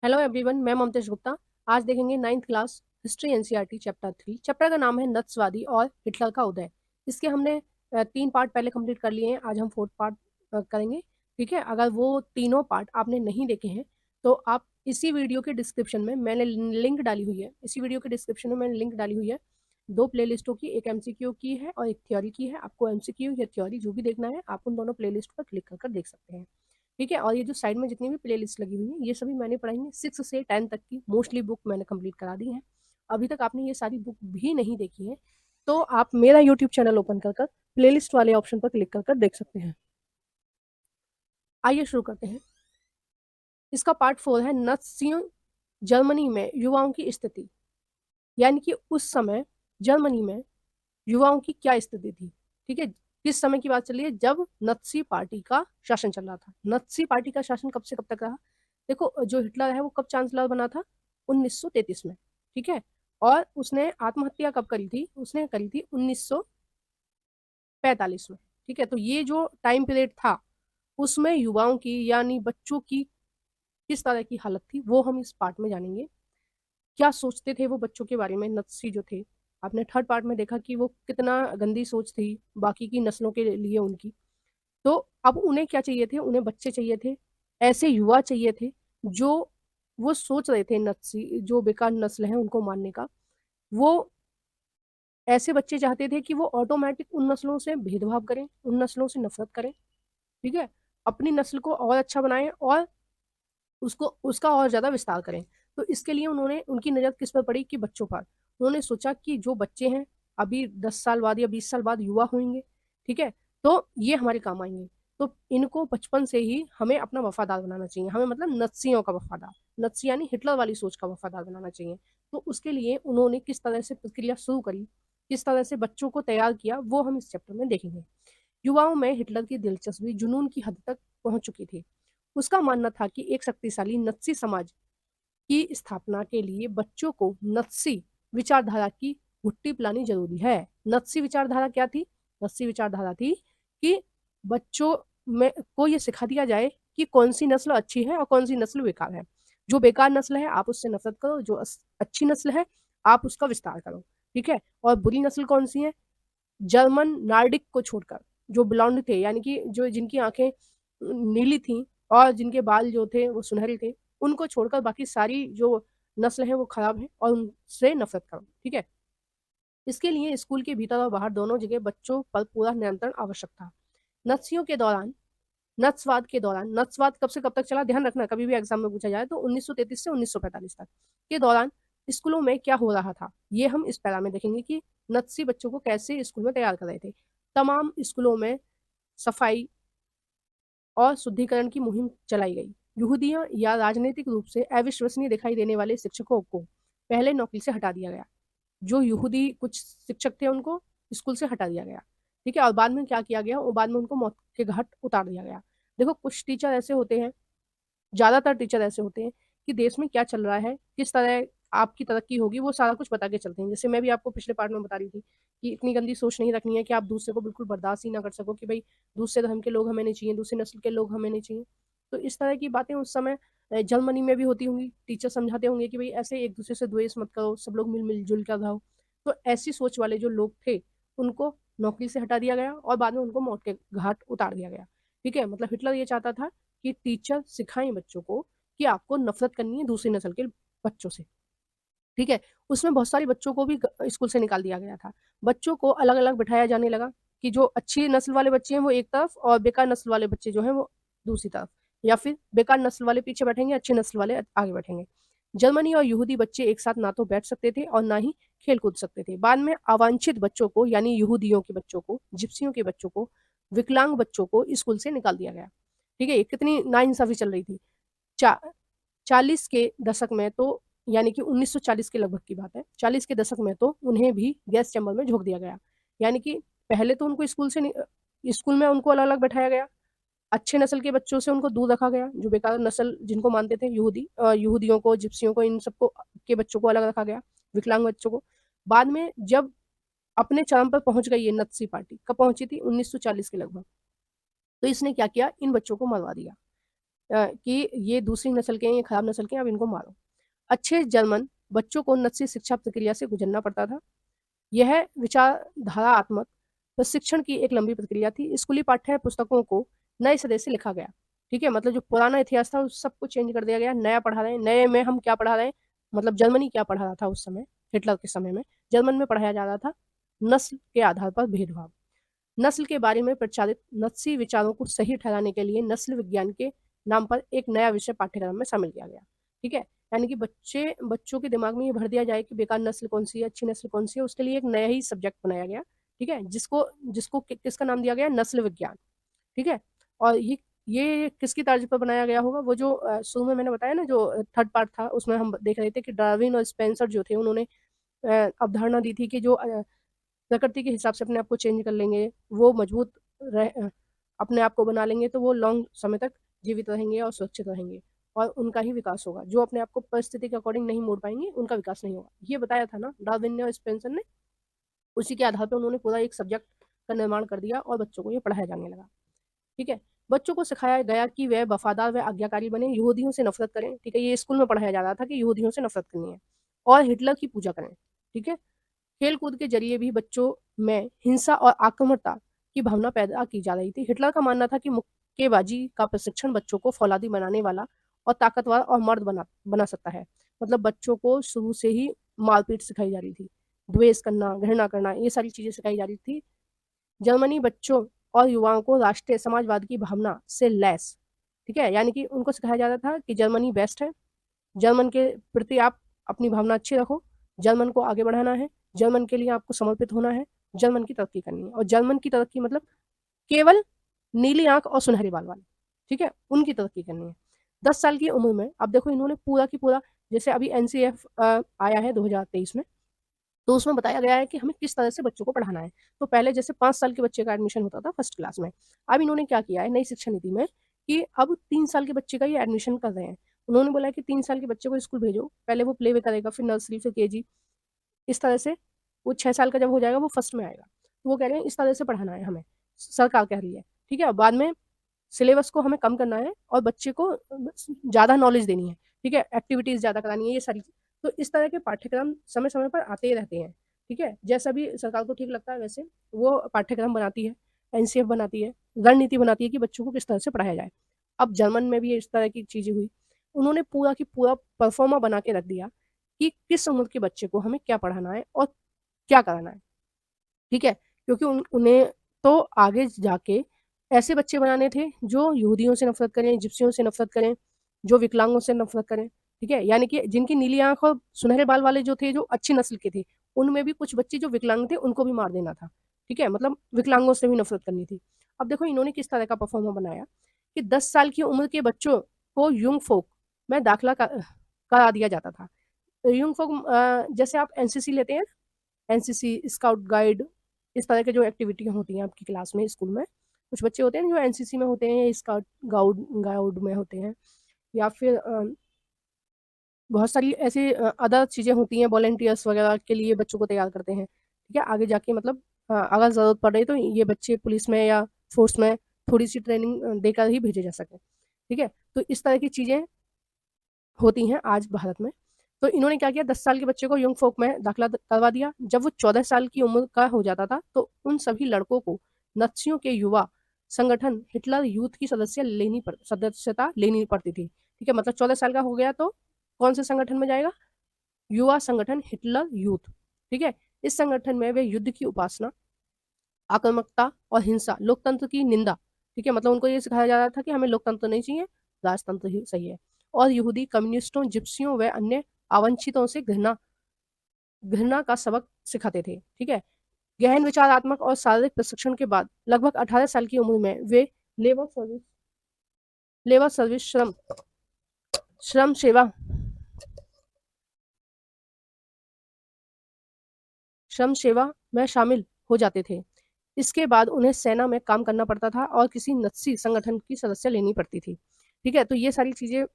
Hello everyone, मैं ममतेश गुप्ता। आज देखेंगे ninth class history NCERT chapter 3। Chapter का नाम है नत्सवादी और हिटलर का उदय। इसके हमने 3 पार्ट पहले कंप्लीट कर लिए हैं। आज हम 4th पार्ट करेंगे। ठीक है, अगर वो तीनों पार्ट आपने नहीं देखे हैं तो आप इसी वीडियो के डिस्क्रिप्शन में मैंने लिंक डाली हुई है। इसी वीडियो के डिस्क्रिप्शन में मैंने लिंक डाली हुई है 2 प्लेलिस्टों की, एक एमसीक्यू की है और एक थ्योरी की है। आपको एमसीक्यू या थ्योरी जो भी देखना है आप उन दोनों प्लेलिस्ट पर क्लिक कर देख सकते हैं। ठीक है, और ये जो साइड में जितनी भी प्लेलिस्ट लगी हुई है ये सभी मैंने पढ़ाई है 6 से 10 तक की मोस्टली बुक मैंने कंप्लीट करा दी है। अभी तक आपने ये सारी बुक भी नहीं देखी है तो आप मेरा यूट्यूब चैनल ओपन कर प्लेलिस्ट वाले ऑप्शन पर क्लिक कर देख सकते हैं। आइए शुरू करते हैं। इसका पार्ट 4 है नात्सियों जर्मनी में युवाओं की स्थिति, यानी कि उस समय जर्मनी में युवाओं की क्या स्थिति थी। ठीक है, किस समय की बात चल रही है, जब नत्सी पार्टी का शासन चल रहा था। नत्सी पार्टी का शासन कब से कब तक रहा। देखो, जो हिटलर है वो कब चांसलर बना था, 1933 में। ठीक है, और उसने आत्महत्या कब करी थी, उसने करी थी 1945 में। ठीक है, तो ये जो टाइम पीरियड था उसमें युवाओं की यानी बच्चों की किस तरह की हालत थी वो हम इस पार्ट में जानेंगे। क्या सोचते थे वो बच्चों के बारे में, नत्सी जो थे। आपने 3rd पार्ट में देखा कि वो कितना गंदी सोच थी बाकी की नस्लों के लिए उनकी। तो अब उन्हें क्या चाहिए थे, उन्हें बच्चे चाहिए थे, ऐसे युवा चाहिए थे जो वो सोच रहे थे नत्सी जो बेकार नस्ल है उनको मारने का। वो ऐसे बच्चे चाहते थे कि वो ऑटोमेटिक उन नस्लों से भेदभाव करें, उन नस्लों से नफरत करें। ठीक है, अपनी नस्ल को और अच्छा बनाएं और उसको उसका और ज्यादा विस्तार करें। तो इसके लिए उन्होंने उनकी नजर किस पर पड़ी कि बच्चों पर। उन्होंने सोचा कि जो बच्चे हैं अभी 10 साल बाद या 20 साल बाद युवा होंगे। ठीक है, तो ये हमारे काम आएंगे। तो इनको बचपन से ही हमें अपना वफादार बनाना चाहिए, हमें मतलब नत्सियों का वफादार, नत्सी यानी हिटलर वाली सोच का वफादार बनाना चाहिए। तो उसके लिए उन्होंने किस तरह से प्रक्रिया शुरू करी, किस तरह से बच्चों को तैयार किया, वो हम इस चैप्टर में देखेंगे। युवाओं में हिटलर की दिलचस्पी जुनून की हद तक पहुंच चुकी थी। उसका मानना था कि एक शक्तिशाली नत्सी समाज की स्थापना के लिए बच्चों को नत्सी विचारधारा की घुट्टी पिलानी जरूरी है। नत्सी विचारधारा क्या थी, नत्सी विचारधारा थी कि बच्चों में को ये सिखा दिया जाए कि कौन सी नस्ल अच्छी है और कौन सी नस्ल बेकार है। जो बेकार नस्ल है आप उससे नफरत करो, जो अच्छी नस्ल है आप उसका विस्तार करो। ठीक है, और बुरी नस्ल कौन सी है, जर्मन नार्डिक को छोड़कर जो ब्लॉन्ड थे, यानी कि जो जिनकी आंखें नीली थी और जिनके बाल जो थे वो सुनहरे थे, उनको छोड़कर बाकी सारी जो नस्ल है वो खराब है और उनसे नफरत करो। ठीक है, इसके लिए स्कूल के भीतर और बाहर दोनों जगह बच्चों पर पूरा नियंत्रण आवश्यक था। नत्सियों के दौरान नत्सवाद के दौरान, नत्सवाद कब से कब तक चला, ध्यान रखना कभी भी एग्जाम में पूछा जाए तो 1933 से 1945 तक के दौरान स्कूलों में क्या हो रहा था ये हम इस पैरा में देखेंगे कि नत्सी बच्चों को कैसे स्कूल में तैयार कर रहे थे। तमाम स्कूलों में सफाई और शुद्धिकरण की मुहिम चलाई गई। यहूदियों या राजनीतिक रूप से अविश्वसनीय दिखाई देने वाले शिक्षकों को पहले नौकरी से हटा दिया गया। जो यहूदी कुछ शिक्षक थे उनको स्कूल से हटा दिया गया। ठीक है, और बाद में क्या किया गया, और बाद में उनको मौत के घाट उतार दिया गया। देखो, कुछ टीचर ऐसे होते हैं, ज्यादातर टीचर ऐसे होते हैं कि देश में क्या चल रहा है, किस तरह आपकी तरक्की होगी, वो सारा कुछ बता के चलते हैं। जैसे मैं भी आपको पिछले पार्ट में बता रही थी कि इतनी गंदी सोच नहीं रखनी है कि आप दूसरे को बिल्कुल बर्दाश्त ही ना कर सको कि भाई दूसरे धर्म के लोग हमें नहीं चाहिए, दूसरी नस्ल के लोग हमें नहीं चाहिए। तो इस तरह की बातें उस समय जर्मनी में भी होती होंगी। टीचर समझाते होंगे कि भाई ऐसे एक दूसरे से द्वेष मत करो, सब लोग मिल जुल कर रहो। तो ऐसी सोच वाले जो लोग थे उनको नौकरी से हटा दिया गया और बाद में उनको मौत के घाट उतार दिया गया। ठीक है, मतलब हिटलर ये चाहता था कि टीचर सिखाएं बच्चों को कि आपको नफरत करनी है दूसरी नस्ल के बच्चों से। ठीक है, उसमें बहुत सारे बच्चों को भी स्कूल से निकाल दिया गया था। बच्चों को अलग अलग बिठाया जाने लगा कि जो अच्छी नस्ल वाले बच्चे हैं वो एक तरफ और बेकार नस्ल वाले बच्चे जो हैं वो दूसरी तरफ, या फिर बेकार नस्ल वाले पीछे बैठेंगे, अच्छी नस्ल वाले आगे बैठेंगे। जर्मनी और यहूदी बच्चे एक साथ ना तो बैठ सकते थे और ना ही खेल कूद सकते थे। बाद में अवांछित बच्चों को यानी यहूदियों के बच्चों को, जिप्सियों के बच्चों को, विकलांग बच्चों को स्कूल से निकाल दिया गया। ठीक है, ये कितनी नाइंसाफी चल रही थी। चा 40 के दशक में तो, यानी कि 1940 के लगभग की बात है, 40 के दशक में तो उन्हें भी गैस चैम्बर में झोंक दिया गया। यानी कि पहले तो उनको स्कूल में उनको अलग अलग बैठाया गया, अच्छे नस्ल के बच्चों से उनको दूर रखा गया, जो बेकार नस्ल जिनको मानते थे यहूदियों को, जिप्सियों को, इन सबको के बच्चों को अलग रखा गया, विकलांग बच्चों को। बाद में जब अपने चरम पर पहुंच गई ये नत्सी पार्टी, कब पहुंची थी, 1940 के लगभग, तो इसने क्या किया, इन बच्चों को मरवा दिया। कि ये दूसरी नस्ल के हैं, ये खराब नस्ल के हैं, अब इनको मारो। अच्छे जर्मन बच्चों को नस्लीय शिक्षा प्रक्रिया से गुजरना पड़ता था। यह विचारधारात्मक प्रशिक्षण की एक लंबी प्रक्रिया थी। स्कूली पाठ्य पुस्तकों को नए सिरे से लिखा गया। ठीक है, मतलब जो पुराना इतिहास था उस सबको चेंज कर दिया गया, नया पढ़ा रहे हैं। नए में हम क्या पढ़ा रहे हैं, मतलब जर्मनी क्या पढ़ा रहा था उस समय, हिटलर के समय में जर्मन में पढ़ाया जा रहा था नस्ल के आधार पर भेदभाव। नस्ल के बारे में प्रचारित नस्ली विचारों को सही ठहराने के लिए नस्ल विज्ञान के नाम पर एक नया विषय पाठ्यक्रम में शामिल किया गया। ठीक है, यानी कि बच्चों के दिमाग में ये भर दिया जाए कि बेकार नस्ल कौन सी है, अच्छी नस्ल कौन सी है, उसके लिए एक नया ही सब्जेक्ट बनाया गया। ठीक है, जिसको जिसको किसका नाम दिया गया, नस्ल विज्ञान। ठीक है, और ये किसकी तर्ज पर बनाया गया होगा, वो जो शुरू में मैंने बताया ना, जो थर्ड पार्ट था उसमें हम देख रहे थे कि डार्विन और स्पेंसर जो थे उन्होंने अवधारणा दी थी कि जो प्रकृति के हिसाब से अपने आप को चेंज कर लेंगे, वो मजबूत अपने आप को बना लेंगे, तो वो लॉन्ग समय तक जीवित रहेंगे और सुरक्षित रहेंगे और उनका ही विकास होगा। जो अपने आप को परिस्थिति के अकॉर्डिंग नहीं मोड़ पाएंगे, उनका विकास नहीं होगा। ये बताया था ना डार्विन ने और स्पेंसर ने। उसी के आधार पर उन्होंने पूरा एक सब्जेक्ट का निर्माण कर दिया और बच्चों को ये पढ़ाया जाने लगा। ठीक है, बच्चों को सिखाया गया कि वह वफादार व आज्ञाकारी बने, यहूदियों से नफरत करें। ठीक है, ये स्कूल में पढ़ाया जा रहा था कि यहूदियों से नफरत करनी है और हिटलर की पूजा करें। ठीक है, खेल कूद के जरिए भी बच्चों में हिंसा और आक्रामकता की भावना पैदा की जा रही थी। हिटलर का मानना था कि मुक्केबाजी का प्रशिक्षण बच्चों को फौलादी बनाने वाला और ताकतवर और मर्द बना सकता है। मतलब बच्चों को शुरू से ही मारपीट सिखाई जा रही थी, द्वेष करना, घृणा करना, ये सारी चीजें सिखाई जा रही थी। जर्मनी बच्चों और युवाओं को राष्ट्रीय समाजवाद की भावना से लैस, ठीक है, यानी कि उनको सिखाया जा रहा था कि जर्मनी बेस्ट है, जर्मन के प्रति आप अपनी भावना अच्छी रखो, जर्मन को आगे बढ़ाना है, जर्मन के लिए आपको समर्पित होना है, जर्मन की तरक्की करनी है। और जर्मन की तरक्की मतलब केवल नीली आंख और सुनहरे बाल वाले, ठीक है, उनकी तरक्की करनी है। 10 साल की उम्र में अब देखो इन्होंने पूरा की पूरा, जैसे अभी एनसीएफ आया है 2023 में, तो उसमें बताया गया है कि हमें किस तरह से बच्चों को पढ़ाना है। तो पहले जैसे 5 साल के बच्चे का एडमिशन होता था फर्स्ट क्लास में, अब इन्होंने क्या किया है नई शिक्षा नीति में कि अब 3 साल के बच्चे का ही एडमिशन कर रहे हैं। उन्होंने बोला कि 3 साल के बच्चे को स्कूल भेजो, पहले वो प्ले वे करेगा, फिर नर्सरी, फिर केजी, इस तरह से वो 6 साल का जब हो जाएगा वो फर्स्ट में आएगा। तो वो कह रहे हैं इस तरह से पढ़ाना है हमें, सरकार कह रही है। ठीक है, बाद में सिलेबस को हमें कम करना है और बच्चे को ज़्यादा नॉलेज देनी है। ठीक है, एक्टिविटीज़ ज़्यादा करानी है, ये सारी। तो इस तरह के पाठ्यक्रम समय समय पर आते ही रहते हैं। ठीक है, जैसा भी सरकार को ठीक लगता है वैसे वो पाठ्यक्रम बनाती है, एनसीएफ बनाती है, रणनीति बनाती है कि बच्चों को किस तरह से पढ़ाया जाए। अब जर्मन में भी इस तरह की चीज़ें हुई, उन्होंने पूरा की पूरा परफॉर्मा बना के रख दिया कि किस उम्र के बच्चे को हमें क्या पढ़ाना है और क्या कराना है। ठीक है, क्योंकि उन्हें तो आगे जाके ऐसे बच्चे बनाने थे जो यहूदियों से नफरत करें, जिप्सियों से नफरत करें, जो विकलांगों से नफरत करें। ठीक है, यानी कि जिनकी नीली आंख और सुनहरे बाल वाले जो थे, जो अच्छी नस्ल के थे, उनमें भी कुछ बच्चे जो विकलांग थे उनको भी मार देना था। ठीक है, मतलब विकलांगों से भी नफरत करनी थी। अब देखो इन्होंने किस तरह का परफॉर्मा बनाया कि 10 साल की उम्र के बच्चों को युंग फोक में दाखिला करा दिया जाता था। युंग फोक जैसे आप एनसीसी लेते हैं, एनसीसी, स्काउट गाइड, इस तरह के जो एक्टिविटी होती हैं आपकी क्लास में, स्कूल में कुछ बच्चे होते हैं जो एनसीसी में होते हैं, स्काउट गाउड गाउड में होते हैं, या फिर बहुत सारी ऐसी अदर चीज़ें होती हैं, वॉलंटियर्स वगैरह के लिए बच्चों को तैयार करते हैं। ठीक है, आगे जाके मतलब अगर ज़रूरत पड़ रही तो ये बच्चे पुलिस में या फोर्स में थोड़ी सी ट्रेनिंग देकर ही भेजे जा सकें। ठीक है, तो इस तरह की चीज़ें होती हैं आज भारत में। तो इन्होंने क्या किया, 10 साल के बच्चे को यंग फोक में दाखिला करवा दिया। जब वो 14 साल की उम्र का हो जाता था तो उन सभी लड़कों को नत्सियों के युवा संगठन हिटलर यूथ की सदस्यता लेनी पड़ती थी। ठीक है, मतलब 14 साल का हो गया तो कौन से संगठन में जाएगा, युवा संगठन हिटलर यूथ। ठीक है, इस संगठन में वे युद्ध की उपासना, आक्रामकता और हिंसा, लोकतंत्र की निंदा, ठीक है, मतलब उनको ये सिखाया जा रहा था कि हमें लोकतंत्र नहीं चाहिए, राजतंत्र ही सही है, और यहूदी, कम्युनिस्टों, जिप्सियों व अन्य अवांछितों से घृणा घृणा का सबक सिखाते थे। ठीक है, गहन विचारात्मक और शारीरिक प्रशिक्षण के बाद लगभग 18 साल की उम्र में वे लेबर सर्विस लेबर सर्विस श्रम श्रम सेवा श्रम सेवा में शामिल हो जाते थे। इसके बाद उन्हें सेना में काम करना पड़ता था और किसी नत्सी संगठन की सदस्य लेनी पड़ती थी। ठीक है, तो ये सारी चीज़ें,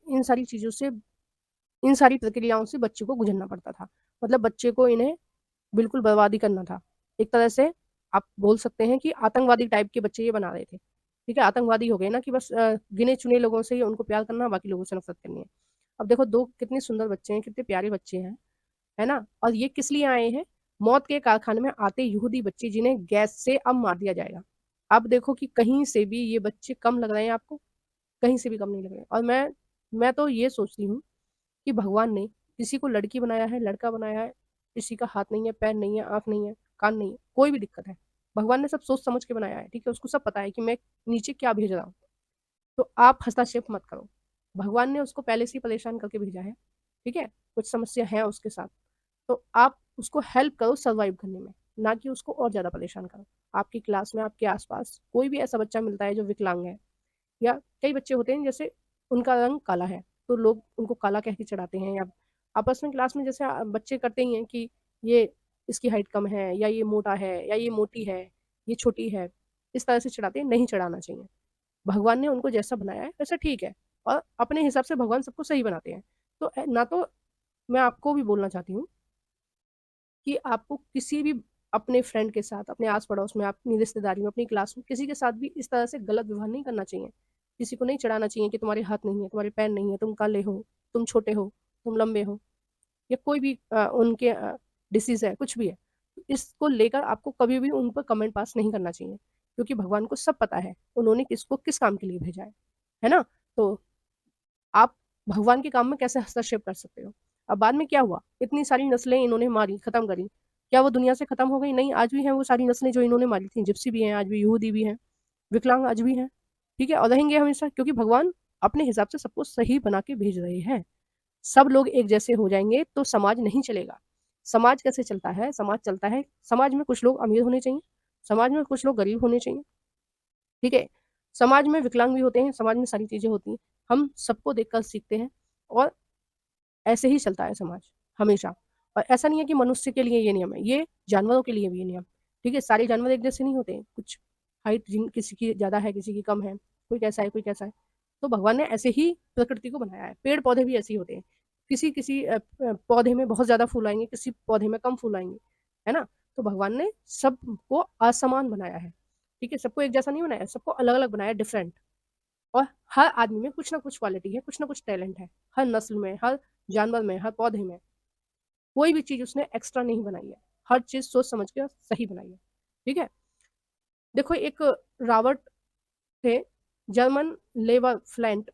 इन सारी प्रक्रियाओं से बच्चे को गुजरना पड़ता था। मतलब बच्चे को इन्हें बिल्कुल बर्बादी करना था। एक तरह से आप बोल सकते हैं कि आतंकवादी टाइप के बच्चे ये बना रहे थे। ठीक है, आतंकवादी हो गए ना कि बस गिने चुने लोगों से ही उनको प्यार करना, बाकी लोगों से नफरत करनी है। अब देखो, दो कितने सुंदर बच्चे हैं, कितने प्यारे बच्चे हैं, है ना? और ये किस लिए आए हैं? मौत के कारखाने में आते यहूदी बच्चे, जिन्हें गैस से अब मार दिया जाएगा। अब देखो कि कहीं से भी ये बच्चे कम लग रहे हैं आपको, कहीं से भी कम नहीं लग रहे। और मैं तो ये सोचती हूँ कि भगवान ने किसी को लड़की बनाया है, लड़का बनाया है, किसी का हाथ नहीं है, पैर नहीं है, आंख नहीं है, कान नहीं है, कोई भी दिक्कत है, भगवान ने सब सोच समझ के बनाया है। ठीक है, उसको सब पता है कि मैं नीचे क्या भेज रहा हूँ। तो आप हस्तक्षेप मत करो। भगवान ने उसको पहले से ही परेशान करके भेजा है। ठीक है, कुछ समस्या है उसके साथ, तो आप उसको हेल्प करो सर्वाइव करने में, ना कि उसको और ज्यादा परेशान करो। आपकी क्लास में, आपके आसपास कोई भी ऐसा बच्चा मिलता है जो विकलांग है, या कई बच्चे होते हैं जैसे उनका रंग काला है, तो लोग उनको काला कह के चढ़ाते हैं, या आपस में क्लास में जैसे बच्चे करते ही हैं कि ये इसकी हाइट कम है, या ये मोटा है, या ये मोटी है, ये छोटी है, इस तरह से चढ़ाते हैं। नहीं चढ़ाना चाहिए। भगवान ने उनको जैसा बनाया है वैसा ठीक है, और अपने हिसाब से भगवान सबको सही बनाते हैं। तो ना तो मैं आपको भी बोलना चाहती हूँ कि आपको किसी भी अपने फ्रेंड के साथ, अपने आस पड़ोस में, अपनी रिश्तेदारी में, अपनी क्लास में किसी के साथ भी इस तरह से गलत व्यवहार नहीं करना चाहिए। किसी को नहीं चढ़ाना चाहिए कि तुम्हारे हाथ नहीं है, तुम्हारे पैर नहीं है, तुम काले हो, तुम छोटे हो, तुम लंबे हो, या कोई भी उनके डिसीज है, कुछ भी है। इसको लेकर आपको कभी भी उन पर कमेंट पास नहीं करना चाहिए, क्योंकि भगवान को सब पता है उन्होंने किसको किस काम के लिए भेजा है ना? तो आप भगवान के काम में कैसे हस्तक्षेप कर सकते हो? अब बाद में क्या हुआ? इतनी सारी नस्लें इन्होंने मारी, खत्म करी। क्या वो दुनिया से खत्म हो गई? नहीं, आज भी हैं वो सारी नस्लें जो इन्होंने मारी थी। जिप्सी भी हैं, आज भी यहूदी भी हैं, विकलांग आज भी हैं। ठीक है, और रहेंगे हमेशा, क्योंकि भगवान अपने हिसाब से सबको सही बना के भेज रहे हैं। सब लोग एक जैसे हो जाएंगे तो समाज नहीं चलेगा। समाज कैसे चलता है? समाज चलता है, समाज में कुछ लोग अमीर होने चाहिए, समाज में कुछ लोग गरीब होने चाहिए। ठीक है, समाज में विकलांग भी होते हैं, समाज में सारी चीजें होती हैं। हम सबको देखकर सीखते हैं, और ऐसे ही चलता है समाज हमेशा। और ऐसा नहीं है कि मनुष्य के लिए ये नियम है, ये जानवरों के लिए भी ये नियम। ठीक है, सारे जानवर एक जैसे नहीं होते हैं। कुछ हाइट जिन किसी की ज्यादा है, किसी की कम है, कोई कैसा है, कोई कैसा है। तो भगवान ने ऐसे ही प्रकृति को बनाया है। पेड़ पौधे भी ऐसे ही होते हैं। किसी किसी पौधे में बहुत ज्यादा फूल आएंगे, किसी पौधे में कम फूल आएंगे, है ना? तो भगवान ने सबको असमान बनाया है। ठीक है, सबको एक जैसा नहीं बनाया, सबको अलग अलग बनाया, डिफरेंट। और हर आदमी में कुछ ना कुछ क्वालिटी है, कुछ ना कुछ टैलेंट है, हर नस्ल में, हर जानवर में, हर पौधे में। कोई भी चीज उसने एक्स्ट्रा नहीं बनाई है, हर चीज सोच समझ के सही बनाई है। ठीक है, देखो, एक रॉबर्ट थे, जर्मन लेबर फ्लैंट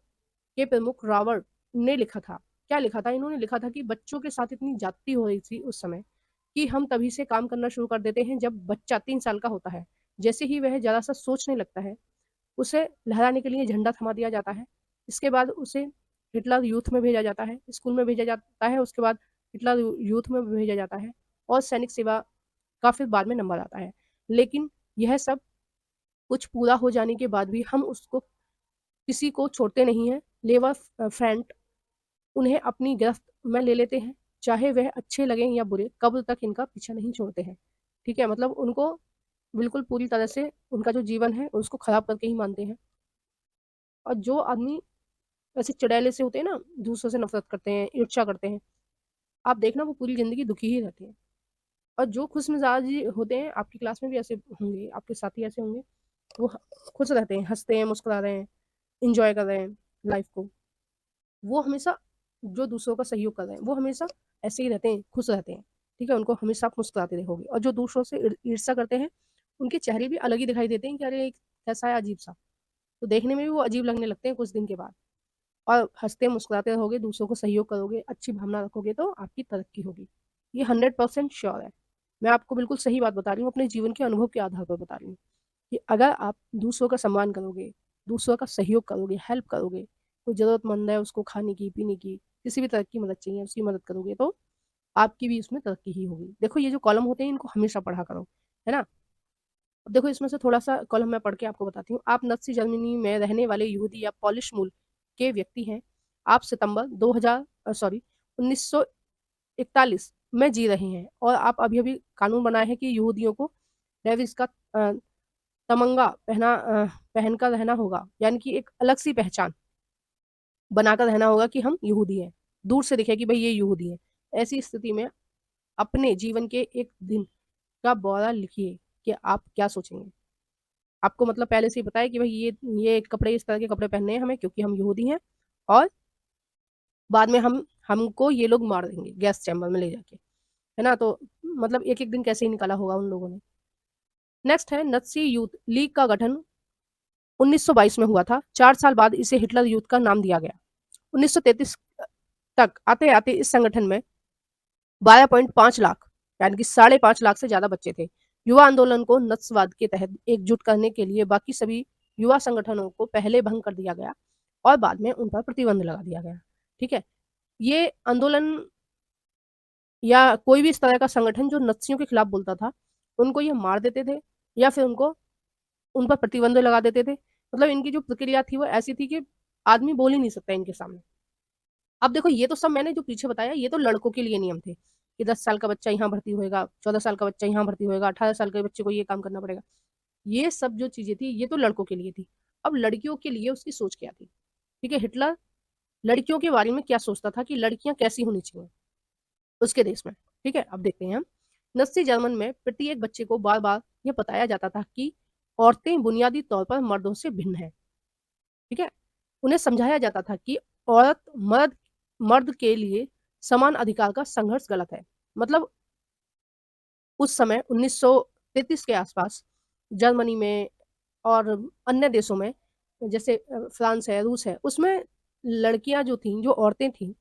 के प्रमुख रॉबर्ट ने लिखा था। क्या लिखा था? इन्होंने लिखा था कि बच्चों के साथ इतनी जाती हो रही थी उस समय, कि हम तभी से काम करना शुरू कर देते हैं जब बच्चा 3 साल का होता है। जैसे ही वह जरा सा सोचने लगता है, उसे लहराने के लिए झंडा थमा दिया जाता है। इसके बाद उसे हिटलर यूथ में भेजा जाता है, स्कूल में भेजा जाता है, उसके बाद हिटलर यूथ में भेजा जाता है, और सैनिक सेवा का फिर बाद में नंबर आता है। लेकिन यह सब कुछ पूरा हो जाने के बाद भी हम उसको किसी को छोड़ते नहीं हैं। लेबर फ्रंट उन्हें अपनी गिरफ्त में ले लेते हैं, चाहे वह अच्छे लगें या बुरे, कब्र तक इनका पीछा नहीं छोड़ते हैं। ठीक है, मतलब उनको बिल्कुल पूरी तरह से उनका जो जीवन है उसको खराब करके ही मानते हैं। और जो आदमी ऐसे चुड़ैले से होते हैं ना, दूसरों से नफरत करते हैं, ईर्ष्या करते हैं, आप देखना वो पूरी जिंदगी दुखी ही रहते हैं। और जो खुश मिजाज होते हैं, आपकी क्लास में भी ऐसे होंगे, आपके साथी ऐसे होंगे, वो खुश रहते हैं, हंसते हैं, मुस्कुरा रहे हैं, इंजॉय कर रहे हैं लाइफ को। वो हमेशा, जो दूसरों का सहयोग कर रहे हैं, वो हमेशा ऐसे ही रहते हैं, खुश रहते हैं। ठीक है, उनको हमेशा आप मुस्कुराते रहोगे। और जो दूसरों से ईर्ष्या करते हैं, उनके चेहरे भी अलग ही दिखाई देते हैं कि अरे कैसा है, अजीब सा। तो देखने में भी वो अजीब लगने लगते हैं कुछ दिन के बाद। और हंसते मुस्कुराते रहोगे, दूसरों को सहयोग करोगे, अच्छी भावना रखोगे, तो आपकी तरक्की होगी। ये 100% श्योर है। मैं आपको बिल्कुल सही बात बता रही हूँ, अपने जीवन के अनुभव के आधार पर बता रही हूँ, कि अगर आप दूसरों का सम्मान करोगे, दूसरों का सहयोग करोगे, हेल्प करोगे, कोई जरूरतमंद है उसको खाने की, पीने की, किसी भी तरह की मदद चाहिए, उसकी मदद करोगे, तो आपकी भी उसमें तरक्की ही होगी। देखो, ये जो कॉलम होते हैं इनको हमेशा पढ़ा करो, है ना? अब देखो, इसमें से थोड़ा सा कॉलम मैं पढ़ के आपको बताती हूँ। आप नाजी जर्मनी में रहने वाले यहूदी या पॉलिश मूल के व्यक्ति हैं। आप सितंबर 2000 सॉरी 1941 में जी रहे हैं, और आप अभी अभी कानून बनाए हैं कि यहूदियों को डेविस का तमंगा पहनकर रहना होगा, यानी कि एक अलग सी पहचान बनाकर रहना होगा कि हम यहूदी हैं, दूर से दिखे कि भाई ये यहूदी है। ऐसी स्थिति में अपने जीवन के एक दिन का ब्यौरा लिखिए कि आप क्या सोचेंगे। आपको मतलब पहले से ही पता है कि भाई ये कपड़े, इस तरह के कपड़े पहनने हैं हमें क्योंकि हम यहूदी हैं, और बाद में हमको ये लोग मार देंगे गैस चैम्बर में ले जाके, है ना? तो मतलब एक-एक दिन कैसे ही निकाला होगा उन लोगों ने। नेक्स्ट है नाज़ी यूथ लीग का गठन 1922 में हुआ था। 4 साल बाद इसे हिटलर यूथ का नाम दिया गया। 1933 तक आते-आते इस संगठन में 12.5 लाख यानी कि 5.5 लाख से ज़्यादा बच्चे थे। युवा आंदोलन को नस्लवाद के तहत एकजुट करने के लिए बाकी सभी युवा संगठनों को पहले भंग कर दिया गया और बाद में उन पर प्रतिबंध लगा दिया गया। ठीक है? ये आंदोलन या कोई भी इस तरह का संगठन जो नस्सियों के खिलाफ बोलता था, उनको ये मार देते थे या फिर उनको उन पर प्रतिबंध लगा देते थे। मतलब इनकी जो प्रक्रिया थी वो ऐसी थी कि आदमी बोल ही नहीं सकता इनके सामने। अब देखो ये तो सब मैंने जो पीछे बताया ये तो लड़कों के लिए नियम थे कि 10 साल का बच्चा यहाँ भर्ती होएगा, 14 साल का बच्चा यहाँ भर्ती होएगा, 18 साल के बच्चे को ये काम करना पड़ेगा। ये सब जो चीज़ें थी ये तो लड़कों के लिए थी। अब लड़कियों के लिए उसकी सोच क्या थी? ठीक है, हिटलर लड़कियों के बारे में क्या सोचता था कि लड़कियाँ कैसी होनी चाहिए उसके देश में। ठीक है, अब देखते हैं हम। नाज़ी जर्मन में प्रत्येक बच्चे को बार-बार ये बताया जाता था कि औरतें बुनियादी तौर पर मर्दों से भिन्न हैं। ठीक है? उन्हें समझाया जाता था कि औरत मर्द मर्द के लिए समान अधिकार का संघर्ष गलत है। मतलब उस समय 1933 के आसपास जर्मनी में और अन्य देशों में जैसे फ्रांस है, रूस है, उसमें लड़कियाँ जो थीं, जो औरतें थीं,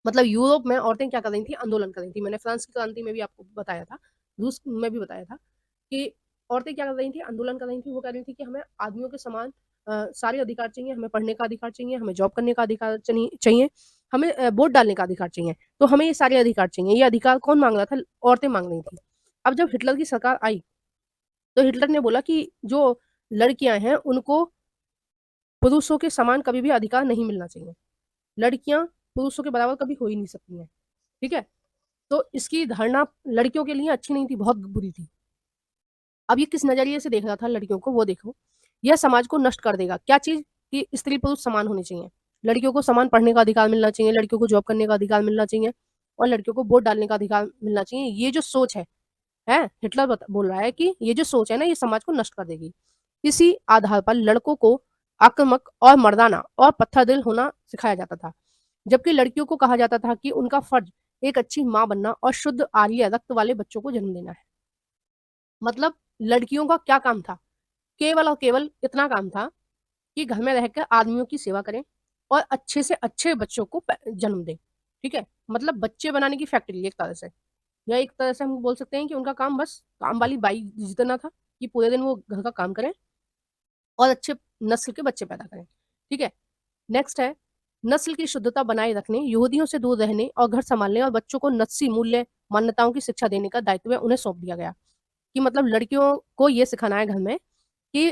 मतलब यूरोप में औरतें क्या कर रही थी? आंदोलन कर रही थी। मैंने फ्रांस की क्रांति में भी आपको बताया था, रूस में भी बताया था कि औरतें क्या कर रही थी? आंदोलन कर रही थी। वो कह रही थी कि हमें आदमियों के समान सारे अधिकार चाहिए, हमें पढ़ने का अधिकार चाहिए, हमें जॉब करने का अधिकार चाहिए, हमें वोट डालने का अधिकार चाहिए। तो हमें ये सारे अधिकार चाहिए। ये अधिकार कौन माँग रहा था? औरतें माँग रही थी। अब जब हिटलर की सरकार आई, तो हिटलर ने बोला कि जो लड़कियाँ हैं, उनको पुरुषों के समान कभी भी अधिकार नहीं मिलना चाहिए। लड़कियाँ पुरुषों के बराबर कभी हो ही नहीं सकती हैं। ठीक है? तो इसकी धारणा लड़कियों के लिए अच्छी नहीं थी, बहुत बुरी थी। अब ये किस नज़रिए से देख रहा था लड़कियों को वो देखो। यह समाज को नष्ट कर देगा। क्या चीज़? कि स्त्री-पुरुष समान होने चाहिए। लड़कियों को समान पढ़ने का अधिकार मिलना चाहिए, लड़कियों को जॉब करने का अधिकार मिलना चाहिए और लड़कियों को वोट डालने का अधिकार मिलना चाहिए। ये जो सोच है? हिटलर बोल रहा है कि ये जो सोच है ना, ये समाज को नष्ट कर देगी। इसी आधार पर लड़कों को आक्रामक और मर्दाना और पत्थरदिल होना सिखाया जाता था। जबकि लड़कियों को कहा जाता था कि उनका फर्ज एक अच्छी माँ बनना और शुद्ध आर्य रक्त वाले बच्चों को जन्म देना है। मतलब लड़कियों का क्या काम था? केवल और केवल इतना काम था कि घर में रहकर आदमियों की सेवा करें और अच्छे से अच्छे बच्चों को जन्म दें। ठीक है? मतलब बच्चे बनाने की फैक्ट्री एक तरह से, या एक तरह से हम बोल सकते हैं कि उनका काम बस काम वाली बाई जितना था कि पूरे दिन वो घर का काम करें और अच्छे नस्ल के बच्चे पैदा करें। ठीक है? नेक्स्ट है नस्ल की शुद्धता बनाए रखने, यहूदियों से दूर रहने और घर संभालने और बच्चों को नस्सी मूल्य मान्यताओं की शिक्षा देने का दायित्व उन्हें सौंप दिया गया। कि मतलब लड़कियों को ये सिखाना है घर में कि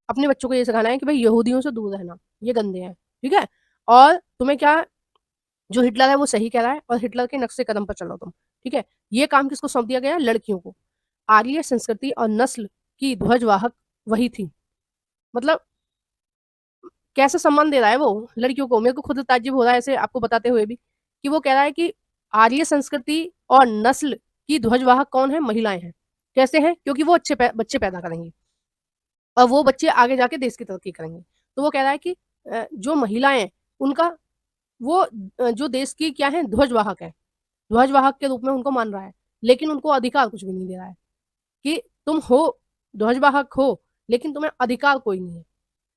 अपने बच्चों को ये सिखाना है कि भाई यहूदियों से दूर रहना, ये गंदे हैं। ठीक है? और तुम्हें क्या, जो हिटलर है वो सही कह रहा है और हिटलर के नक्शे कदम पर चलो तुम। ठीक है? ये काम किसको सौंप दिया गया? लड़कियों को। आर्य संस्कृति और नस्ल की ध्वजवाहक वही थी। मतलब कैसे सम्मान दे रहा है वो लड़कियों को? मेरे को खुद ताज्जुब हो रहा है ऐसे आपको बताते हुए भी, कि वो कह रहा है कि आर्य संस्कृति और नस्ल की ध्वजवाहक कौन है? महिलाएँ हैं। कैसे हैं? क्योंकि वो अच्छे बच्चे पैदा करेंगी और वो बच्चे आगे जाके देश की तरक्की करेंगे। तो वो कह रहा है कि जो महिलाएँ हैं, उनका वो जो देश की क्या है? ध्वजवाहक है। ध्वजवाहक के रूप में उनको मान रहा है, लेकिन उनको अधिकार कुछ भी नहीं दे रहा है कि तुम हो, ध्वजवाहक हो, लेकिन तुम्हें अधिकार कोई नहीं है।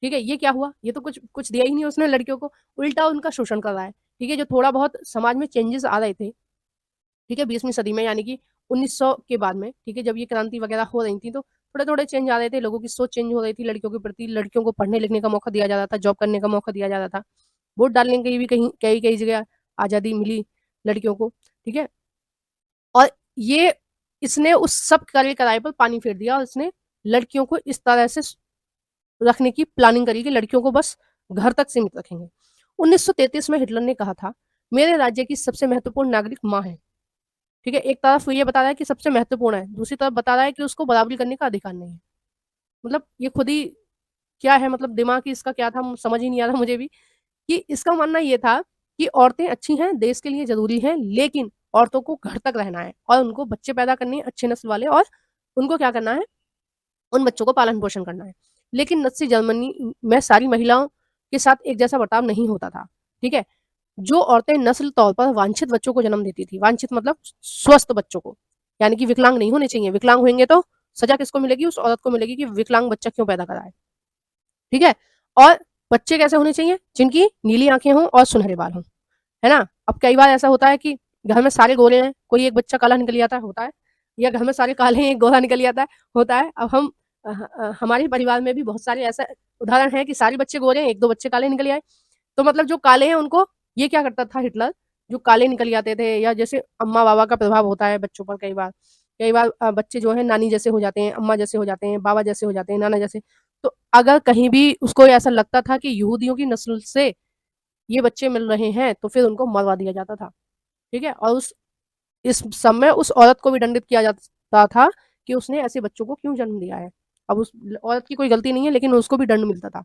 ठीक है? ये क्या हुआ? ये तो कुछ कुछ दिया ही नहीं उसने लड़कियों को, उल्टा उनका शोषण कर रहा है। ठीक है? जो थोड़ा बहुत समाज में चेंजेस आ रहे थे, ठीक है? 20वीं सदी में यानी कि 1900 के बाद में, ठीक है? जब ये क्रांति वगैरह हो रही थी, तो थोड़े-थोड़े चेंज आ रहे थे, लोगों की सोच चेंज हो रही थी लड़कियों के प्रति, लड़कियों को पढ़ने-लिखने का मौका दिया जा रहा था, जॉब करने का मौका दिया जा रहा था, वोट डालने की भी कहीं कई-कई जगह आज़ादी मिली लड़कियों को। ठीक है? और ये इसने उस सब कार्य-कराए पर पानी फेर दिया और इसने लड़कियों को इस तरह से रखने की प्लानिंग करी कि लड़कियों को बस घर तक सीमित रखेंगे। 1933 में हिटलर ने कहा था, मेरे राज्य की सबसे महत्वपूर्ण नागरिक माँ है। ठीक है? एक तरफ ये बता रहा है कि सबसे महत्वपूर्ण है, दूसरी तरफ बता रहा है कि उसको बराबरी करने का अधिकार नहीं है। मतलब ये खुद ही क्या है, मतलब दिमाग ही इसका क्या था समझ ही नहीं आ रहा मुझे भी, कि इसका मानना ये था कि औरतें अच्छी हैं, देश के लिए ज़रूरी हैं, लेकिन औरतों को घर तक रहना है और उनको बच्चे पैदा करने हैं अच्छे नस्ल वाले, और उनको क्या करना है? उन बच्चों को पालन पोषण करना है। लेकिन नत्सी जर्मनी में सारी महिलाओं के साथ एक जैसा बर्ताव नहीं होता था, ठीक है? जो औरतें नस्ल तौर पर वांछित बच्चों को जन्म देती थी, वांछित मतलब स्वस्थ बच्चों को, यानी कि विकलांग नहीं होने चाहिए, विकलांग होंगे तो सजा किसको मिलेगी? उस औरत को मिलेगी कि विकलांग बच्चा क्यों पैदा करा है, ठीक है? और बच्चे कैसे होने चाहिए? जिनकी नीली आँखें हों और सुनहरे बाल हों, है ना? अब कई बार ऐसा होता है कि घर में सारे गोरे हैं, कोई एक बच्चा काला निकल आता है, होता है, या घर में सारे काले हैं, एक गोरा निकल आता है, होता है। अब हमारे परिवार में भी बहुत सारे ऐसे उदाहरण हैं कि सारे बच्चे गोरे हैं, 1-2 बच्चे काले निकल आए। तो मतलब जो काले हैं उनको ये क्या करता था हिटलर, जो काले निकल आते थे, या जैसे अम्मा-बाबा का प्रभाव होता है बच्चों पर कई बार। कई बार बच्चे जो हैं नानी जैसे हो जाते हैं, अम्मा जैसे हो जाते हैं, बाबा जैसे हो जाते हैं, नाना जैसे। तो अगर कहीं भी उसको ऐसा लगता था कि यहूदियों की नस्ल से ये बच्चे मिल रहे हैं, तो फिर उनको मरवा दिया जाता था, ठीक है? और उस इस समय उस औरत को भी दंडित किया जाता था कि उसने ऐसे बच्चों को क्यों जन्म दिया है। अब उस औरत की कोई गलती नहीं है, लेकिन उसको भी दंड मिलता था।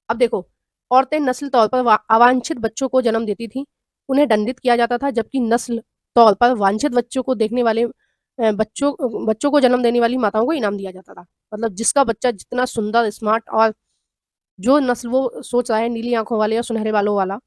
अब देखो, औरतें नस्ल तौर पर अवांछित बच्चों को जन्म देती थी, उन्हें दंडित किया जाता था, जबकि नस्ल तौर पर वांछित बच्चों को देखने वाले बच्चों को जन्म देने वाली माताओं को इनाम दिया जाता था। मतलब जिसका बच्चा जितना सुंदर, स्मार्ट और जो नस्ल वो सोच रहा है, नीली आँखों वाले या सुनहरे बालों वाला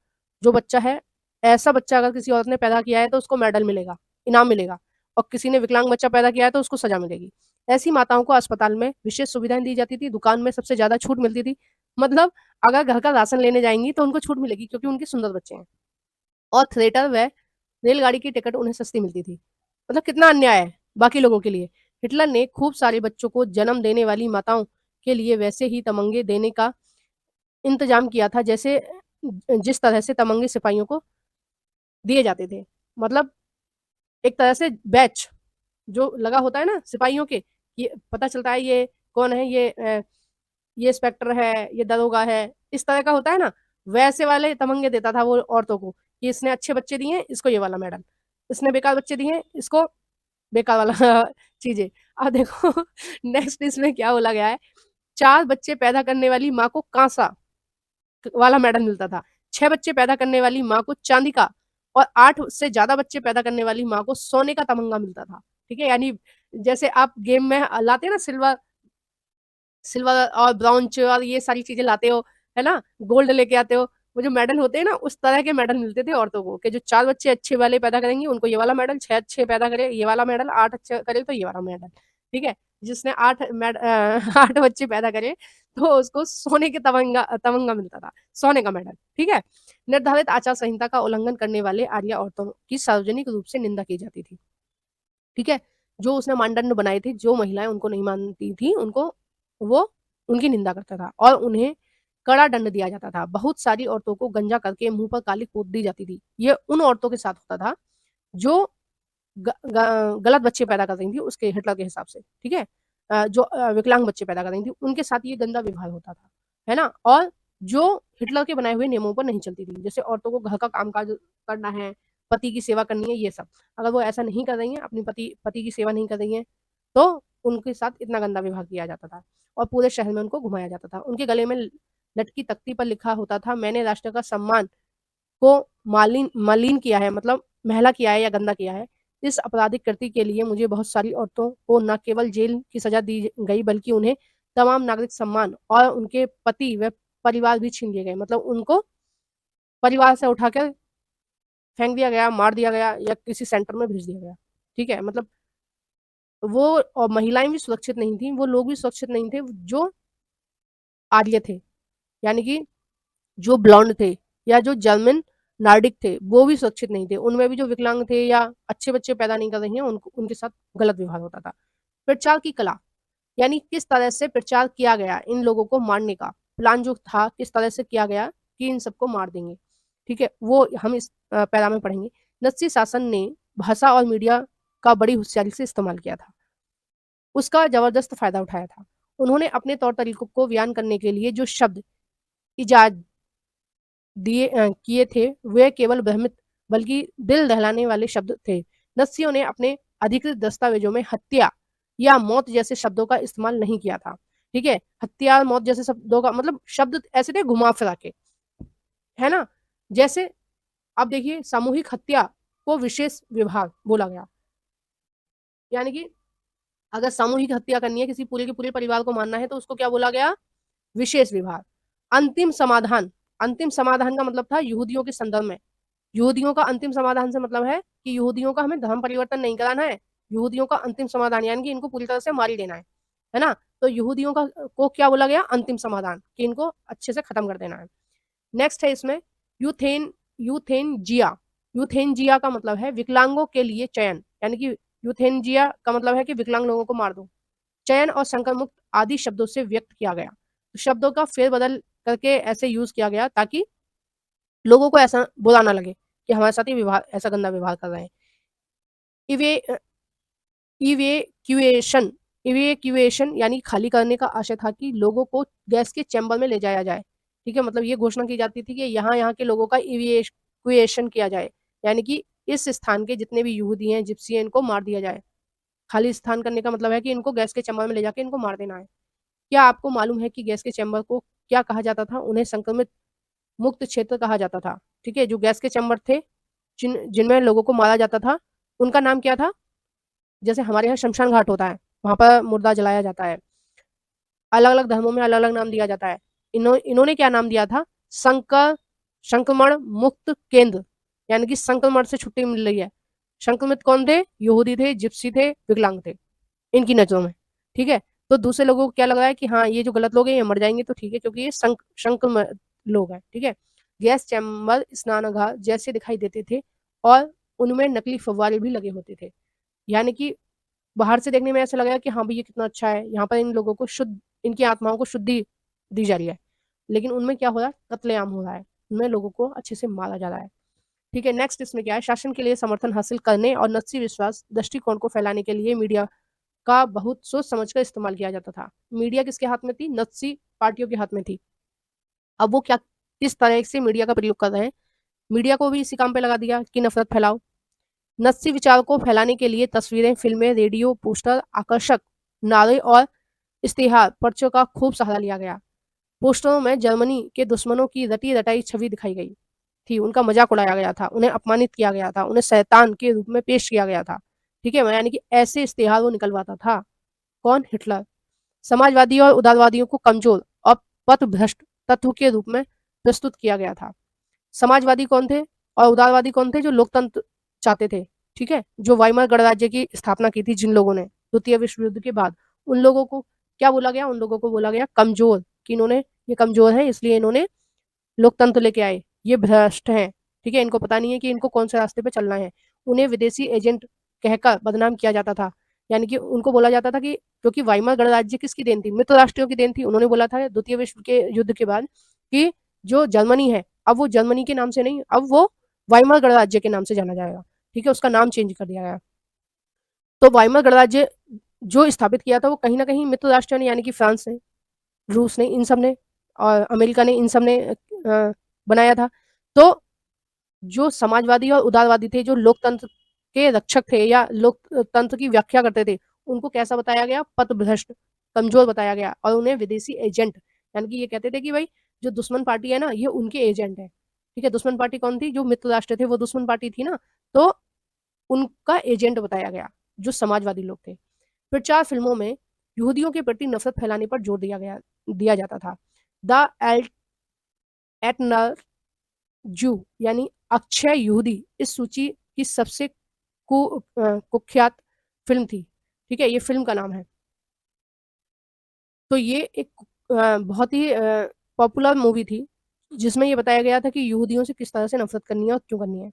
जो बच्चा है, ऐसा बच्चा अगर किसी औरत ने पैदा किया है तो उसको मेडल मिलेगा, इनाम मिलेगा, और किसी ने विकलांग बच्चा पैदा किया है तो उसको सज़ा मिलेगी। ऐसी माताओं को अस्पताल में विशेष सुविधाएँ दी जाती थी, दुकान में सबसे ज़्यादा छूट मिलती थी। मतलब अगर घर का राशन लेने जाएँगी तो उनको छूट मिलेगी क्योंकि उनके सुंदर बच्चे हैं, और थिएटर व रेलगाड़ी की टिकट उन्हें सस्ती मिलती थी। मतलब कितना अन्याय है बाकी लोगों के लिए। हिटलर ने खूब सारे बच्चों को जन्म देने वाली माताओं के लिए वैसे ही तमंगे देने का इंतज़ाम किया था, जैसे जिस तरह से तमंगे सिपाहियों को दिए जाते थे। मतलब एक तरह से बैच जो लगा होता है ना सिपाहियों के, ये पता चलता है ये कौन है, ये इंस्पेक्टर है, ये दरोगा है, इस तरह का होता है ना, वैसे वाले तमंगे देता था वो औरतों को कि इसने अच्छे बच्चे दिए हैं, इसको ये वाला मेडल, इसने बेकार बच्चे दिए हैं, इसको बेकार वाला चीज़ें। अब देखो नेक्स्ट इसमें क्या बोला गया है, 4 बच्चे पैदा करने वाली माँ को काँसा वाला मेडल मिलता था। 6 बच्चे पैदा करने वाली माँ को चांदी का, और 8 से ज़्यादा बच्चे पैदा करने वाली माँ को सोने का तमंगा मिलता था। ठीक है? यानी जैसे आप गेम में लाते हैं ना सिल्वर सिल्वर और ब्रॉन्ज और ये सारी चीज़ें लाते हो, है ना? गोल्ड लेके आते हो, वो जो मेडल होते हैं ना, उस तरह के मेडल मिलते थे औरतों को कि जो 4 बच्चे अच्छे वाले पैदा करेंगी, उनको ये वाला मेडल, 6 अच्छे पैदा करे, ये वाला मेडल, 8 अच्छे करे, तो ये वाला मेडल। ठीक है? जिसने 8 बच्चे पैदा करे, तो उसको सोने के तमंगा मिलता था, सोने का मेडल। ठीक है? निर्धारित आचार संहिता का उल्लंघन करने वाले आर्या औरतों की सार्वजनिक रूप से निंदा की जाती थी। ठीक है? जो उसने मानदंड बनाए थे, जो महिलाएँ उनको नहीं मानती थी, उनको वो उनकी निंदा करता था और उन्हें कड़ा दंड दिया जाता था। बहुत सारी औरतों को गंजा करके मुँह पर कालिख पोत दी जाती थी। ये उन औरतों के साथ होता था, जो ग ग गलत बच्चे पैदा कर रही थी उसके हिटलर के हिसाब से, ठीक है? जो विकलांग बच्चे पैदा कर रही थी, उनके साथ ये गंदा व्यवहार होता था, है ना? और जो हिटलर के बनाए हुए नियमों पर नहीं चलती थी, जैसे औरतों को घर का काम-काज करना है, पति की सेवा करनी है, ये सब। अगर वो ऐसा नहीं कर रही हैं, अपने पति पति की सेवा नहीं कर रही हैं, तो उनके साथ इतना गंदा व्यवहार किया जाता था और पूरे शहर में उनको घुमाया जाता था। उनके गले में लटकी तख्ती पर लिखा होता था, मैंने राष्ट्र का सम्मान को मलिन किया है, मतलब मैला किया है या गंदा किया है। इस आपराधिक कृत्य के लिए मुझे बहुत सारी औरतों को न केवल जेल की सज़ा दी गई, बल्कि उन्हें तमाम नागरिक सम्मान और उनके पति व परिवार भी छीन लिए गए। मतलब उनको परिवार से उठाकर फेंक दिया गया, मार दिया गया या किसी सेंटर में भेज दिया गया। ठीक है? मतलब वो और महिलाएँ भी सुरक्षित नहीं थीं, वो लोग भी सुरक्षित नहीं थे, जो आर्य थे। यानी कि जो ब्लॉन्ड थे या जो जर्मन नॉर्डिक थे, वो भी सुरक्षित नहीं थे। उनमें भी जो विकलांग थे या अच्छे बच्चे पैदा नहीं कर रही हैं, उनको उनके साथ गलत व्यवहार होता था। प्रचार की कला, यानी किस तरह से प्रचार किया गया इन लोगों को मारने का, प्लान जो था किस तरह से किया गया कि इन सबको मार देंगे। ठीक है? वो हम इस पैरा में पढ़ेंगे। नस्सी शासन ने भाषा और मीडिया का बड़ी होशियारी से इस्तेमाल किया था। उसका ज़बरदस्त फ़ायदा उठाया था। उन्होंने अपने तौर तरीकों को बयान करने के लिए जो शब्द इजाद किए थे, वे केवल भ्रमित बल्कि दिल दहलाने वाले शब्द थे। नस्सियों ने अपने अधिकृत दस्तावेज़ों में हत्या या मौत जैसे शब्दों का इस्तेमाल नहीं किया था। ठीक है? हत्या, मौत जैसे शब्दों का मतलब शब्द ऐसे थे घुमा-फिरा के, है ना? जैसे अब देखिए सामूहिक हत्या को विशेष विभाग बोला गया। यानी कि अगर सामूहिक हत्या करनी है, किसी पूरे के पूरे परिवार को मारना है, तो उसको क्या बोला गया? विशेष विभाग। अंतिम समाधान, अंतिम समाधान का मतलब था यहूदियों के संदर्भ में। यहूदियों का अंतिम समाधान से मतलब है कि यहूदियों का हमें धर्म परिवर्तन नहीं कराना है, यहूदियों का अंतिम समाधान यानी कि इनको पूरी तरह से मार ही देना है ना? तो यहूदियों का को क्या बोला गया? अंतिम समाधान, कि इनको अच्छे से खत्म कर देना है। नेक्स्ट है इसमें यूथेन यूथेनजिया। यूथेनजिया का मतलब है विकलांगों के लिए चयन, यानी कि यूथेनजिया का मतलब है कि विकलांग लोगों को मार दो। चयन और संकर मुक्त आदि शब्दों से व्यक्त किया गया। तो शब्दों का फेरबदल करके ऐसे यूज किया गया ताकि लोगों को ऐसा बुरा ना लगे कि हमारे साथ ही व्यवहार, ऐसा गंदा व्यवहार कर रहे हैं। इवे इवेक्यूएशन इवेक्यूएशन यानी खाली करने का आशय था कि लोगों को गैस के चैम्बर में ले जाया जाए। ठीक है, मतलब ये घोषणा की जाती थी कि यहाँ यहाँ के लोगों का इवेक्यूएशन किया जाए, यानी कि इस स्थान के जितने भी यहूदी हैं, जिप्सी हैं, इनको मार दिया जाए। खाली स्थान करने का मतलब है कि इनको गैस के चैम्बर में ले जाके इनको मार देना है। क्या आपको मालूम है कि गैस के चैम्बर को क्या कहा जाता था? उन्हें संक्रमित मुक्त क्षेत्र कहा जाता था। ठीक है, जो गैस के चैम्बर थे जिनमें लोगों को मारा जाता था, उनका नाम क्या था? जैसे हमारे यहाँ शमशान घाट होता है, वहां पर मुर्दा जलाया जाता है। अलग अलग धर्मों में अलग अलग नाम दिया जाता है। इन्होंने क्या नाम दिया था? संकर संक्रमण मुक्त केंद्र, यानी कि संक्रमण से छुट्टी मिल रही है। संक्रमित कौन थे? यहूदी थे, जिप्सी थे, विकलांग थे, इनकी नजरों में। ठीक है, तो दूसरे लोगों को क्या लग रहा है कि हाँ ये जो गलत लोग हैं ये मर जाएंगे, तो ठीक है, क्योंकि ये संक्रमित लोग हैं। ठीक है, गैस चैम्बर स्नानागार जैसे दिखाई देते थे और उनमें नकली फव्वारे भी लगे होते थे, यानी कि बाहर से देखने में ऐसा लगेगा कि हाँ भाई ये कितना अच्छा है, यहाँ पर इन लोगों को शुद्ध, इनकी आत्माओं को शुद्धि दी जा रही है, लेकिन उनमें क्या हो रहा है? कत्लेआम हो रहा है, उनमें लोगों को अच्छे से मारा जा रहा है। ठीक है, नेक्स्ट इसमें क्या है? शासन के लिए समर्थन हासिल करने और नस्ली विश्वास दृष्टिकोण को फैलाने के लिए मीडिया का बहुत सोच समझकर इस्तेमाल किया जाता था। मीडिया किसके हाथ में थी? नस्ली पार्टियों के हाथ में थी। अब वो क्या, किस तरह से मीडिया का प्रयोग कर रहे हैं? मीडिया को भी इसी काम पे लगा दिया कि नफरत फैलाओ। नस्ली विचार को फैलाने के लिए तस्वीरें, फिल्में, रेडियो, पोस्टर, आकर्षक नारे और इश्तिहार पर्चों का खूब सहारा लिया गया। पोस्टरों में जर्मनी के दुश्मनों की रटी रटाई छवि दिखाई गई थी, उनका मजाक उड़ाया गया था, उन्हें अपमानित किया गया था, उन्हें शैतान के रूप में पेश किया गया था। ठीक है, यानी कि ऐसे इश्तिहार वो निकलवाता था। कौन? हिटलर। समाजवादी और उदारवादियों को कमजोर और पथभ्रष्ट तत्व के रूप में प्रस्तुत किया गया था। समाजवादी कौन थे और उदारवादी कौन थे? जो लोकतंत्र चाहते थे। ठीक है, जो वाइमर गणराज्य की स्थापना की थी जिन लोगों ने द्वितीय विश्व युद्ध के बाद, उन लोगों को क्या बोला गया? उन लोगों को बोला गया कमजोर, कि इन्होंने, ये कमजोर है इसलिए इन्होंने लोकतंत्र लेके आए, ये भ्रष्ट हैं। ठीक है, इनको पता नहीं है कि इनको कौन से रास्ते पे चलना है। उन्हें विदेशी एजेंट कहकर बदनाम किया जाता था, यानी कि उनको बोला जाता था कि, क्योंकि वाइमर गणराज्य किसकी देन थी? मित्र राष्ट्रों की देन थी। उन्होंने बोला था द्वितीय विश्व के युद्ध के बाद कि जो जर्मनी है, अब वो जर्मनी के नाम से नहीं, अब वो वाइमर गणराज्य के नाम से जाना जाएगा। ठीक है, उसका नाम चेंज कर दिया गया। तो वाइमर गणराज्य जो स्थापित किया था वो कहीं ना कहीं मित्र राष्ट्रों ने, यानी कि फ्रांस ने, रूस ने, इन सब ने, और अमेरिका ने, इन सब ने बनाया था। तो जो समाजवादी और उदारवादी थे, जो लोकतंत्र के रक्षक थे या लोकतंत्र की व्याख्या करते थे, उनको कैसा बताया गया? पथभ्रष्ट, कमजोर बताया गया, और उन्हें विदेशी एजेंट, यानी कि ये कहते थे कि भाई जो दुश्मन पार्टी है ना, ये उनके एजेंट है। ठीक है, दुश्मन पार्टी कौन थी? जो मित्र राष्ट्र थे वो दुश्मन पार्टी थी ना, तो उनका एजेंट बताया गया, जो समाजवादी लोग थे। फिर 4 फिल्मों में यहूदियों के प्रति नफरत फैलाने पर जोर दिया जाता था। द एटनर जू यानी अक्षय यहूदी इस सूची की सबसे कुख्यात फिल्म थी। ठीक है, ये फिल्म का नाम है। तो ये एक बहुत ही पॉपुलर मूवी थी, जिसमें ये बताया गया था कि यहूदियों से किस तरह से नफरत करनी है और क्यों करनी है।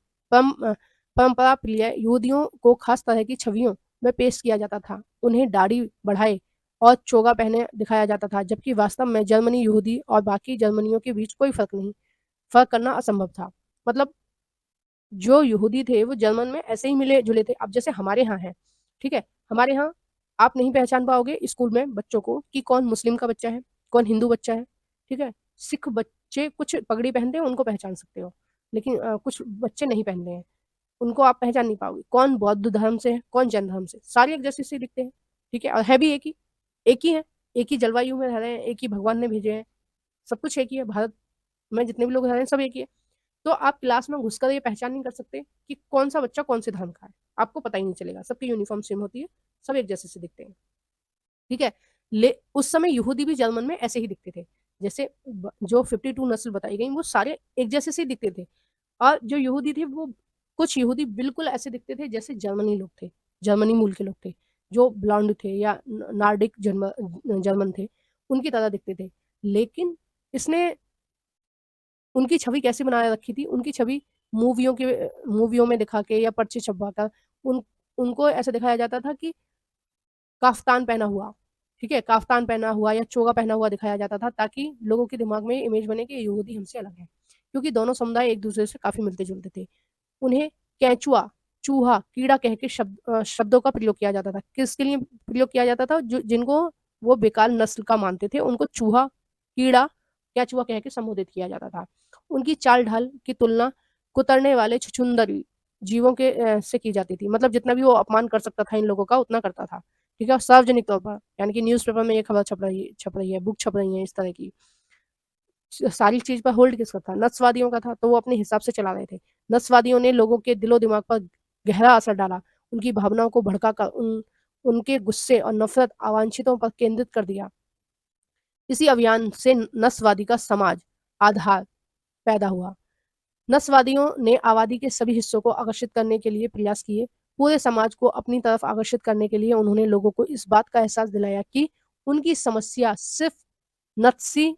परंपरा प्रिय यहूदियों को खास तरह की छवियों में पेश किया जाता था। उन्हें दाढ़ी बढ़ाए और चोगा पहने दिखाया जाता था, जबकि वास्तव में जर्मनी यहूदी और बाकी जर्मनियों के बीच कोई फर्क नहीं, फर्क करना असंभव था। मतलब जो यहूदी थे वो जर्मन में ऐसे ही मिले जुले थे। अब जैसे हमारे यहाँ है, ठीक है, हमारे यहाँ आप नहीं पहचान पाओगे स्कूल में बच्चों को कि कौन मुस्लिम का बच्चा है, कौन हिंदू बच्चा है। ठीक है, सिख बच्चे कुछ पगड़ी पहनते हैं, उनको पहचान सकते हो, लेकिन कुछ बच्चे नहीं पहनते हैं, उनको आप पहचान नहीं पाओगे। कौन बौद्ध धर्म से है, कौन जैन धर्म से, सारे एक जैसे से दिखते हैं। ठीक है, और है भी एक ही है, एक ही जलवायु में रह रहे हैं, एक ही भगवान ने भेजे हैं, सब कुछ एक ही है। भारत में जितने भी लोग रह रहे हैं सब एक ही है। तो आप क्लास में घुसकर ये पहचान नहीं कर सकते कि कौन सा बच्चा कौन से धर्म का है, आपको पता ही नहीं चलेगा। सबकी यूनिफॉर्म सेम होती है, सब एक जैसे से दिखते हैं। ठीक है। उस समय यहूदी भी जर्मन में ऐसे ही दिखते थे, जैसे जो 52 नस्ल बताई गई वो सारे एक जैसे से दिखते थे। और जो यहूदी थे वो, कुछ यहूदी बिल्कुल ऐसे दिखते थे जैसे जर्मनी लोग थे, जर्मनी मूल के लोग थे, जो ब्लॉन्ड थे या नार्डिक जर्मन थे, उनकी तरह दिखते थे। लेकिन इसने उनकी छवि कैसे बनाए रखी थी, उनकी छवि मूवियों में दिखा के या पर्चे छपवा कर उनको ऐसा दिखाया जाता था कि काफ्तान पहना हुआ, ठीक है, काफ्तान पहना हुआ या चोगा पहना हुआ दिखाया जाता था, ताकि लोगों के दिमाग में इमेज बने कि यहूदी हमसे अलग है, क्योंकि दोनों समुदाय एक दूसरे से काफी मिलते जुलते थे। उन्हें केंचुआ, चूहा, कीड़ा कह के शब्दों का प्रयोग किया जाता था। किसके लिए प्रयोग किया जाता था? जिनको वो बेकार नस्ल का मानते थे, उनको चूहा, कीड़ा, केंचुआ कह के संबोधित किया जाता था। उनकी चाल ढाल की तुलना कुतरने वाले छुछुंदर जीवों के से की जाती थी। मतलब जितना भी वो अपमान कर सकता था इन लोगों का, उतना करता था। ठीक है, और सार्वजनिक तौर पर, यानी कि न्यूज़पेपर में ये खबर छप रही है, बुक छप रही है, इस तरह की सारी चीज पर होल्ड किसका था? नस्वादियों का था, तो वो अपने हिसाब से चला रहे थे। नस्वादियों ने लोगों के दिलो दिमाग पर गहरा असर डाला, उनकी भावनाओं को भड़का कर उनके गुस्से और नफरत अवांछितों पर केंद्रित कर दिया। इसी अभियान से नस्वादी का समाज आधार पैदा हुआ। नस्वादियों ने आबादी के सभी हिस्सों को आकर्षित करने के लिए प्रयास किए। पूरे समाज को अपनी तरफ आकर्षित करने के लिए उन्होंने लोगों को इस बात का एहसास दिलाया कि उनकी समस्या सिर्फ नत्सी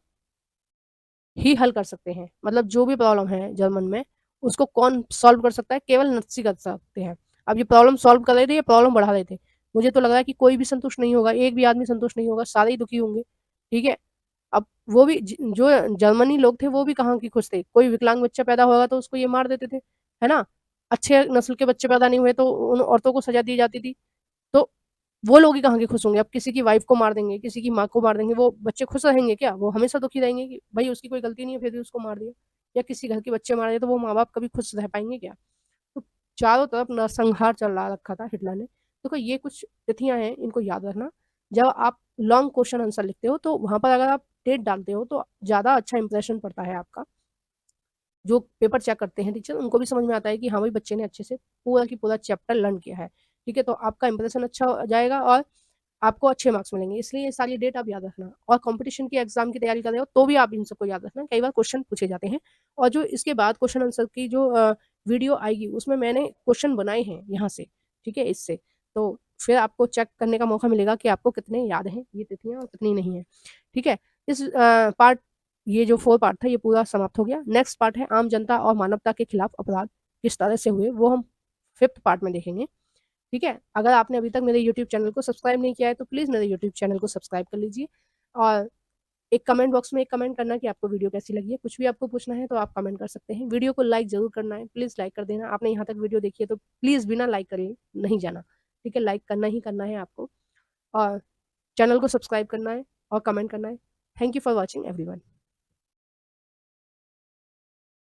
ही हल कर सकते हैं। मतलब जो भी प्रॉब्लम है जर्मन में, उसको कौन सॉल्व कर सकता है? केवल नत्सी कर सकते हैं। अब ये प्रॉब्लम सॉल्व कर रहे थे, ये प्रॉब्लम बढ़ा रहे थे। मुझे तो लग रहा है कि कोई भी संतुष्ट नहीं होगा, एक भी आदमी संतुष्ट नहीं होगा, सारे ही दुखी होंगे। ठीक है। अब वो भी जो जर्मनी लोग थे वो भी कहाँ की खुश थे? कोई विकलांग बच्चा पैदा होगा तो उसको ये मार देते थे, है ना? अच्छे नस्ल के बच्चे पैदा नहीं हुए तो उन औरतों को सजा दी जाती थी। तो वो लोग ही कहाँ के खुश होंगे? अब किसी की वाइफ को मार देंगे, किसी की माँ को मार देंगे, वो बच्चे खुश रहेंगे क्या? वो हमेशा दुखी रहेंगे कि भाई उसकी कोई गलती नहीं है, फिर भी उसको मार दिया। या किसी घर के बच्चे मार दिए, तो वो माँ बाप कभी खुश रह पाएंगे क्या? तो चारों तरफ नरसंहार चल रहा रखा था हिटलर ने। देखो ये कुछ तिथियां हैं, इनको याद रखना। जब आप लॉन्ग क्वेश्चन आंसर लिखते हो तो वहां पर अगर आप डेट डालते हो तो ज्यादा अच्छा इंप्रेशन पड़ता है आपका। जो पेपर चेक करते हैं टीचर, उनको भी समझ में आता है कि हाँ भाई बच्चे ने अच्छे से पूरा की पूरा चैप्टर लर्न किया है। ठीक है, तो आपका इंप्रेशन अच्छा हो जाएगा और आपको अच्छे मार्क्स मिलेंगे। इसलिए ये सारी डेट आप याद रखना, और कंपटीशन की एग्जाम की तैयारी कर रहे हो तो भी आप इन सबको याद रखना, कई बार क्वेश्चन पूछे जाते हैं। और जो इसके बाद क्वेश्चन आंसर की जो वीडियो आएगी उसमें मैंने क्वेश्चन बनाए हैं यहाँ से, ठीक है, इससे। तो फिर आपको चेक करने का मौका मिलेगा कि आपको कितने याद हैं ये तिथियां और कितनी नहीं है। ठीक है। इस पार्ट ये जो 4 पार्ट था ये पूरा समाप्त हो गया। नेक्स्ट पार्ट है आम जनता और मानवता के खिलाफ अपराध किस तरह से हुए, वो हम 5th पार्ट में देखेंगे। ठीक है। अगर आपने अभी तक मेरे यूट्यूब चैनल को सब्सक्राइब नहीं किया है तो प्लीज़ मेरे यूट्यूब चैनल को सब्सक्राइब कर लीजिए, और एक कमेंट बॉक्स में एक कमेंट करना कि आपको वीडियो कैसी लगी है। कुछ भी आपको पूछना है तो आप कमेंट कर सकते हैं। वीडियो को लाइक ज़रूर करना है, प्लीज़ लाइक कर देना। आपने यहाँ तक वीडियो देखी है तो प्लीज़ बिना लाइक करे नहीं जाना। ठीक है, लाइक करना ही करना है आपको, और चैनल को सब्सक्राइब करना है और कमेंट करना है। Thank you for watching everyone.